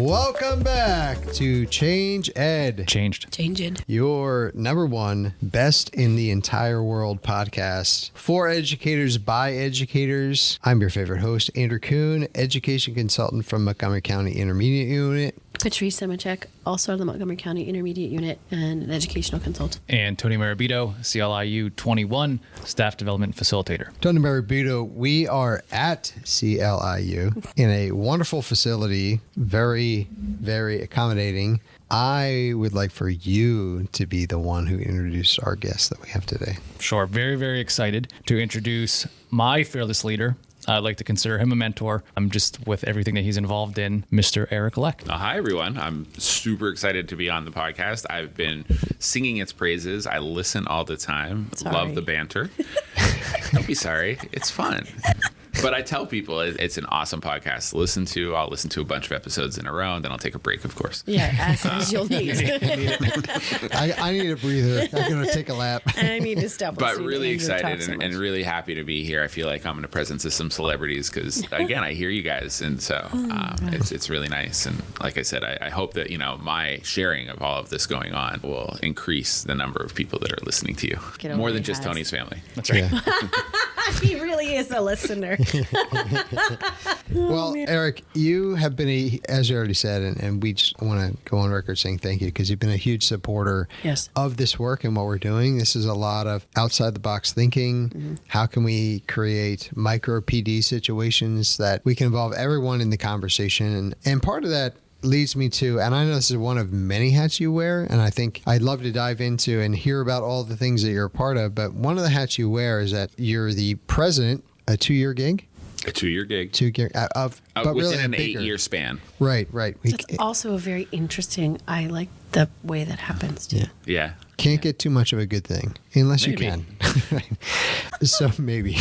Welcome back to Change Ed. Changed. Your number one best in the entire world podcast for educators by educators. I'm your favorite host, Andrew Kuhn, education consultant from Montgomery County Intermediate Unit. Patrice Semicek, also of the Montgomery County Intermediate Unit and an educational consultant. And Tony Mirabito, CLIU 21, Staff Development Facilitator. Tony Mirabito, we are at CLIU in a wonderful facility, very, very accommodating. I would like for you to be the one who introduced our guest that we have today. Sure. Very, very excited to introduce my fearless leader. I'd like to consider him a mentor. I'm just with everything that he's involved in, Mr. Eric Lech. Hi, everyone. I'm super excited to be on the podcast. I've been singing its praises. I listen all the time. Sorry. Love the banter. Don't be sorry. It's fun. But I tell people it's an awesome podcast to listen to. I'll listen to a bunch of episodes in a row, and then I'll take a break, of course. Yeah, as you'll need. I need a breather. I'm going to take a lap. I need to stop. But really excited and really happy to be here. I feel like I'm in the presence of some celebrities because, again, I hear you guys. And so it's really nice. And like I said, I hope that, my sharing of all of this going on will increase the number of people that are listening to you. More than just Tony's family. That's right. Yeah. He really is a listener. Well, Eric, you have been, as you already said, and we just want to go on record saying thank you because you've been a huge supporter of this work and what we're doing. This is a lot of outside the box thinking. Mm-hmm. How can we create micro PD situations that we can involve everyone in the conversation? And part of that leads me to, and I know this is one of many hats you wear, and I think I'd love to dive into and hear about all the things that you're a part of, but one of the hats you wear is that you're the president, a 2-year gig? A 2-year gig. 2 year but within really an bigger. 8-year span. Right. It's also a very interesting, I like the way that happens too. Yeah. Can't get too much of a good thing unless Maybe. you can. So maybe.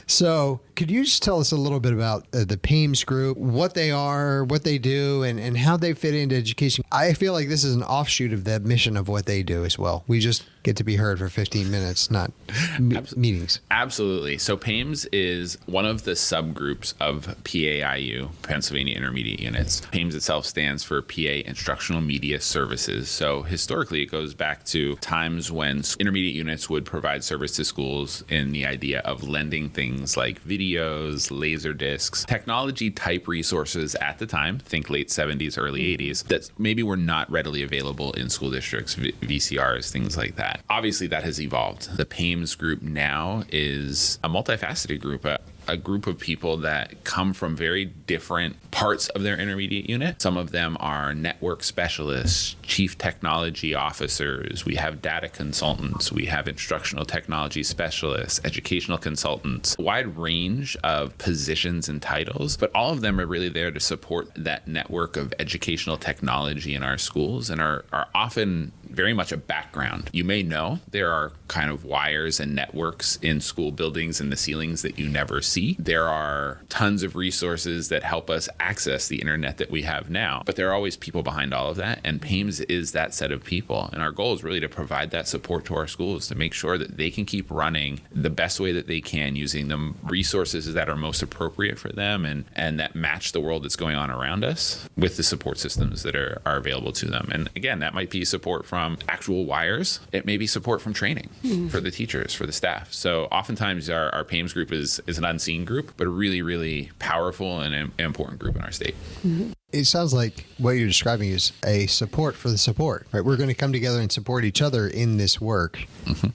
So could you just tell us a little bit about the PAIMS group, what they are, what they do, and how they fit into education? I feel like this is an offshoot of the mission of what they do as well. We just get to be heard for 15 minutes, not meetings. Absolutely. So PAIMS is one of the subgroups of PAIU, Pennsylvania Intermediate Units. PAIMS itself stands for PA Instructional Media Services. So historically, it goes back to times when intermediate units would provide service to schools in the idea of lending things like videos, laser discs, technology type resources at the time, think late 70s, early 80s, that maybe were not readily available in school districts, VCRs, things like that. Obviously, that has evolved. The PAIMS group now is a multifaceted group, a group of people that come from very different parts of their intermediate unit. Some of them are network specialists, chief technology officers. We have data consultants. We have instructional technology specialists, educational consultants, a wide range of positions and titles, but all of them are really there to support that network of educational technology in our schools and are often very much a background. You may know there are kind of wires and networks in school buildings and the ceilings that you never see. There are tons of resources that help us access the internet that we have now, but there are always people behind all of that, and PAIMS is that set of people. And our goal is really to provide that support to our schools to make sure that they can keep running the best way that they can using the resources that are most appropriate for them and that match the world that's going on around us with the support systems that are available to them. And again, that might be support from actual wires. It may be support from training for the teachers, for the staff. So oftentimes our PAIMS group is an unseen group, but a really, really powerful and important group in our state. Mm-hmm. It sounds like what you're describing is a support for the support, right? We're going to come together and support each other in this work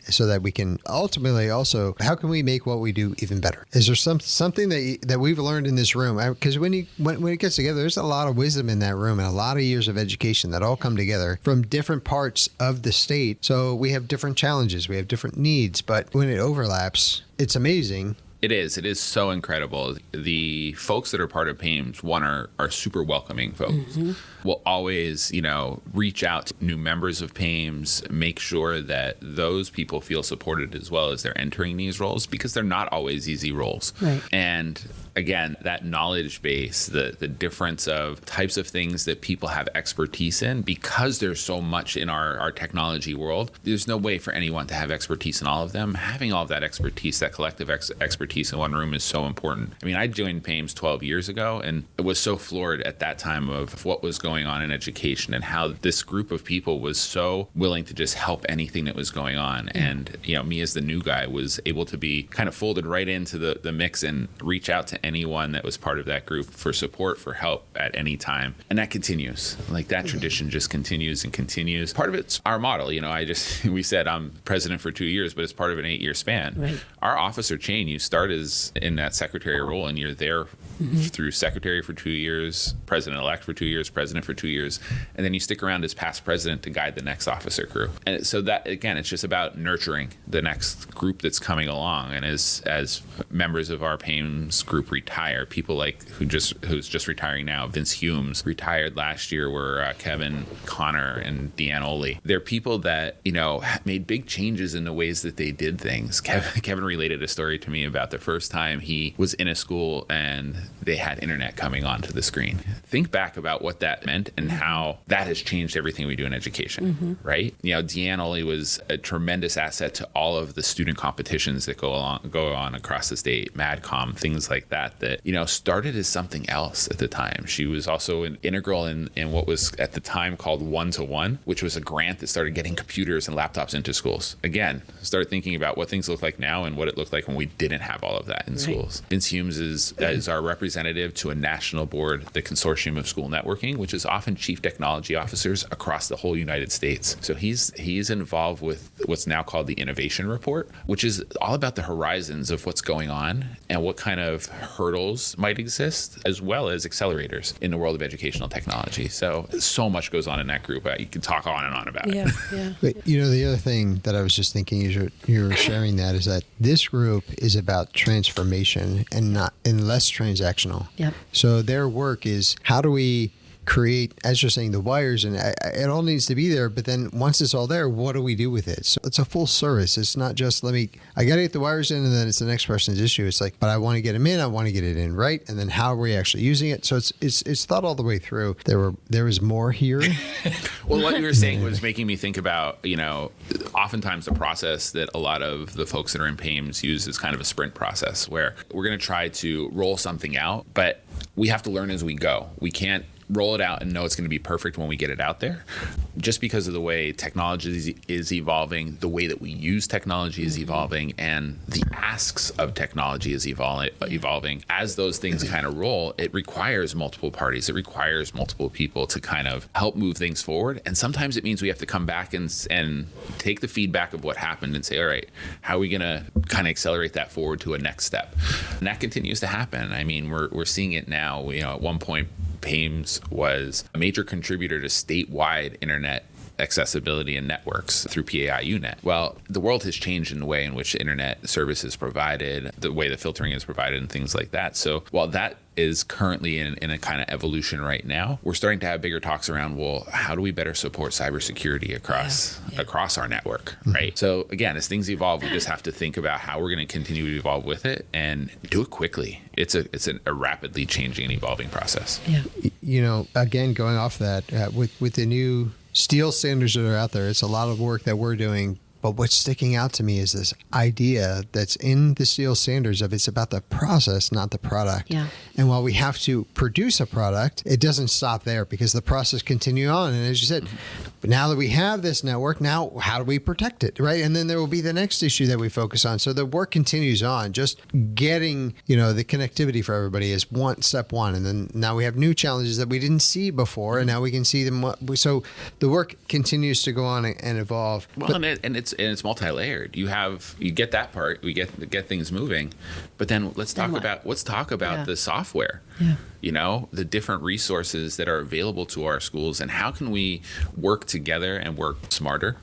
so that we can ultimately also, how can we make what we do even better? Is there something that we've learned in this room? Because when it gets together, there's a lot of wisdom in that room and a lot of years of education that all come together from different parts of the state. So we have different challenges, we have different needs, but when it overlaps, it's amazing. It is. It is so incredible. The folks that are part of PAIMS, one, are super welcoming folks. Mm-hmm. We'll always, reach out to new members of PAIMS, make sure that those people feel supported as well as they're entering these roles, because they're not always easy roles. Right. And again, that knowledge base, the difference of types of things that people have expertise in, because there's so much in our technology world, there's no way for anyone to have expertise in all of them. Having all of that expertise, that collective expertise, expertise in one room is so important. I mean, I joined PAIMS 12 years ago and was so floored at that time of what was going on in education and how this group of people was so willing to just help anything that was going on. And, me as the new guy was able to be kind of folded right into the mix and reach out to anyone that was part of that group for support, for help at any time. And that continues. Like that tradition just continues and continues. Part of it's our model. We said I'm president for 2 years, but it's part of an 8-year span. Right. Our officer chain, you start as in that secretary role and you're there through secretary for 2 years, president-elect for 2 years, president for 2 years, and then you stick around as past president to guide the next officer crew. And so that, again, it's just about nurturing the next group that's coming along. And as members of our PAIMS group retire, people like who's just retiring now, Vince Humes, retired last year, were Kevin Connor and Deanne Oley. They're people that, made big changes in the ways that they did things. Kevin related a story to me about the first time he was in a school and they had internet coming onto the screen. Think back about what that meant and how that has changed everything we do in education, right? Deanne Oley was a tremendous asset to all of the student competitions that go on across the state, MadCom, things like that, started as something else at the time. She was also an integral in what was at the time called 1-to-1, which was a grant that started getting computers and laptops into schools. Again, start thinking about what things look like now and what it looked like when we didn't have all of that in schools. Vince Humes is our representative to a national board, the Consortium of School Networking, which is often chief technology officers across the whole United States. So he's involved with what's now called the Innovation Report, which is all about the horizons of what's going on and what kind of hurdles might exist, as well as accelerators in the world of educational technology. So much goes on in that group. You can talk on and on about it. Yeah. But, the other thing that I was just thinking as you were sharing that is that this group is about transformation and less transactional. Yep. So their work is how do we create, as you're saying, the wires, and it all needs to be there. But then once it's all there, what do we do with it? So it's a full service. It's not just I got to get the wires in, and then it's the next person's issue. It's like, but I want to get them in. I want to get it in right, and then how are we actually using it? So it's thought all the way through. There was more here. Well, what you were saying was making me think about oftentimes the process that a lot of the folks that are in PAIMS use is kind of a sprint process where we're going to try to roll something out, but we have to learn as we go. We can't roll it out and know it's going to be perfect when we get it out there. Just because of the way technology is evolving, the way that we use technology is evolving, and the asks of technology is evolving. As those things kind of roll, it requires multiple parties. It requires multiple people to kind of help move things forward. And sometimes it means we have to come back and take the feedback of what happened and say, all right, how are we going to kind of accelerate that forward to a next step? And that continues to happen. I mean, we're seeing it now. At one point, PAIMS was a major contributor to statewide internet accessibility and networks through PAIUnet. Well, the world has changed in the way in which internet service is provided, the way the filtering is provided, and things like that. So while that is currently in a kind of evolution right now, we're starting to have bigger talks around, well, how do we better support cybersecurity across our network, right? So again, as things evolve, we just have to think about how we're going to continue to evolve with it and do it quickly. It's a rapidly changing and evolving process. Yeah. Again, going off that, with the new steel standards that are out there, it's a lot of work that we're doing. But what's sticking out to me is this idea that's in the steel standards of it's about the process, not the product. Yeah. And while we have to produce a product, it doesn't stop there because the process continues on. And as you said, but now that we have this network, now how do we protect it, right? And then there will be the next issue that we focus on. So the work continues on. Just getting, the connectivity for everybody is step one. And then now we have new challenges that we didn't see before, and now we can see them. So the work continues to go on and evolve. Well, it's multi-layered. You get that part. We get things moving, but then let's talk about the software. Yeah. The different resources that are available to our schools, and how can we work together and work smarter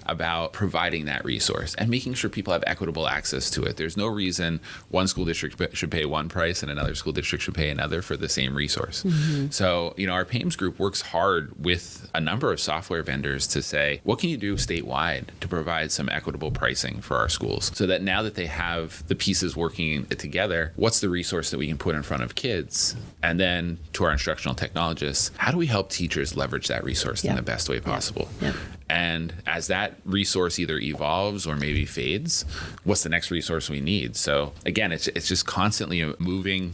about providing that resource and making sure people have equitable access to it. There's no reason one school district should pay one price and another school district should pay another for the same resource. So, our PAIMS group works hard with a number of software vendors to say, what can you do statewide to provide some equitable pricing for our schools, so that now that they have the pieces working together, what's the resource that we can put in front of kids? And then to our instructional technologists, how do we help teachers leverage that resource in the best way possible? And as that resource either evolves or maybe fades, what's the next resource we need? So again, it's just constantly a moving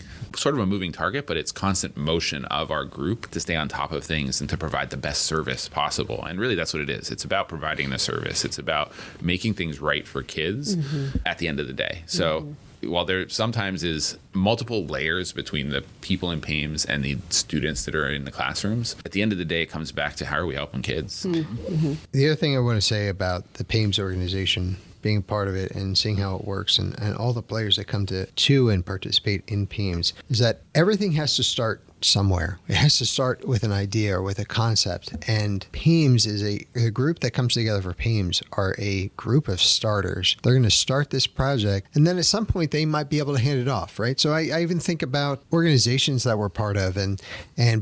target, but it's constant motion of our group to stay on top of things and to provide the best service possible. And really that's what it is. It's about providing the service. It's about making things right for kids at the end of the day. So while there sometimes is multiple layers between the people in PAIMS and the students that are in the classrooms, at the end of the day, it comes back to how are we helping kids? The other thing I want to say about the PAIMS organization, being a part of it and seeing how it works and all the players that come to and participate in PAIMS, is that everything has to start somewhere. It has to start with an idea or with a concept. And PAIMS is a group that comes together for PAIMS are a group of starters. They're going to start this project, and then at some point they might be able to hand it off, right? So I even think about organizations that we're part of, and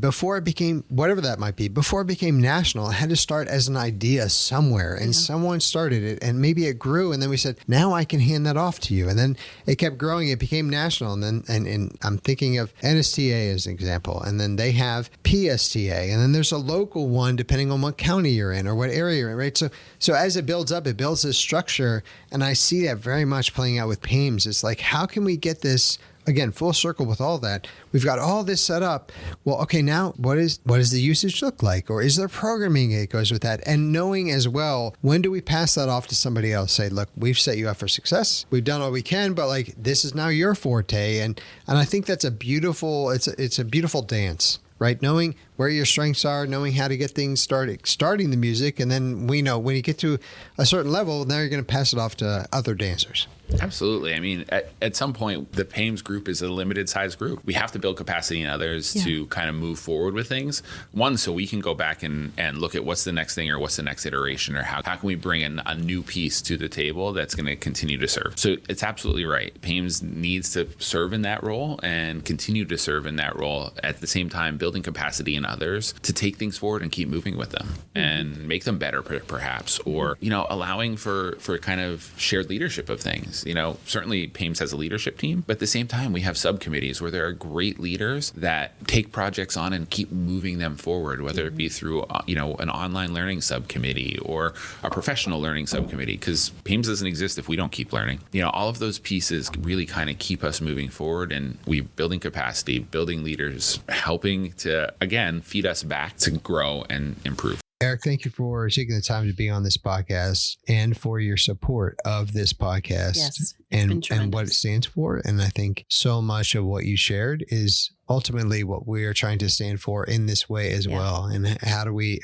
before it became, whatever that might be, before it became national, it had to start as an idea somewhere, and someone started it, and maybe it grew, and then we said, now I can hand that off to you. And then it kept growing, it became national, and then and I'm thinking of NSTA as an example. And then they have PSTA, and then there's a local one depending on what county you're in or what area you're in, right? So as it builds up, it builds this structure, and I see that very much playing out with PAIMS. It's like, how can we get this, again, full circle with all that? We've got all this set up. Well, okay, now what does the usage look like? Or is there programming that goes with that? And knowing as well, when do we pass that off to somebody else? Say, look, we've set you up for success. We've done all we can, but like, this is now your forte. And I think that's a beautiful, it's a beautiful dance, right? Knowing where your strengths are, knowing how to get things started, starting the music. And then we know when you get to a certain level, now you're going to pass it off to other dancers. Absolutely. I mean, at some point, the PAIMS group is a limited size group. We have to build capacity in others to kind of move forward with things. One, so we can go back and look at what's the next thing or what's the next iteration, or how can we bring in a new piece to the table that's going to continue to serve. So it's absolutely right. PAIMS needs to serve in that role and continue to serve in that role, at the same time building capacity in others to take things forward and keep moving with them and make them better perhaps, or, allowing for kind of shared leadership of things. Certainly PAIMS has a leadership team, but at the same time, we have subcommittees where there are great leaders that take projects on and keep moving them forward, whether it be through, an online learning subcommittee or a professional learning subcommittee, because PAIMS doesn't exist if we don't keep learning. All of those pieces really kind of keep us moving forward, and we building capacity, building leaders, helping to, again, feed us back to grow and improve. Eric, thank you for taking the time to be on this podcast and for your support of this podcast. Yes, and what it stands for. And I think so much of what you shared is ultimately what we are trying to stand for in this way as well. And how do we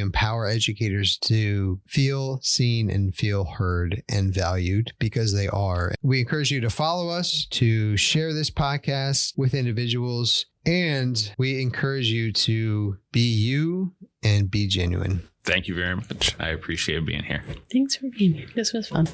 empower educators to feel seen and feel heard and valued, because they are. We encourage you to follow us, to share this podcast with individuals, and we encourage you to be you and be genuine. Thank you very much. I appreciate being here. Thanks for being here. This was fun.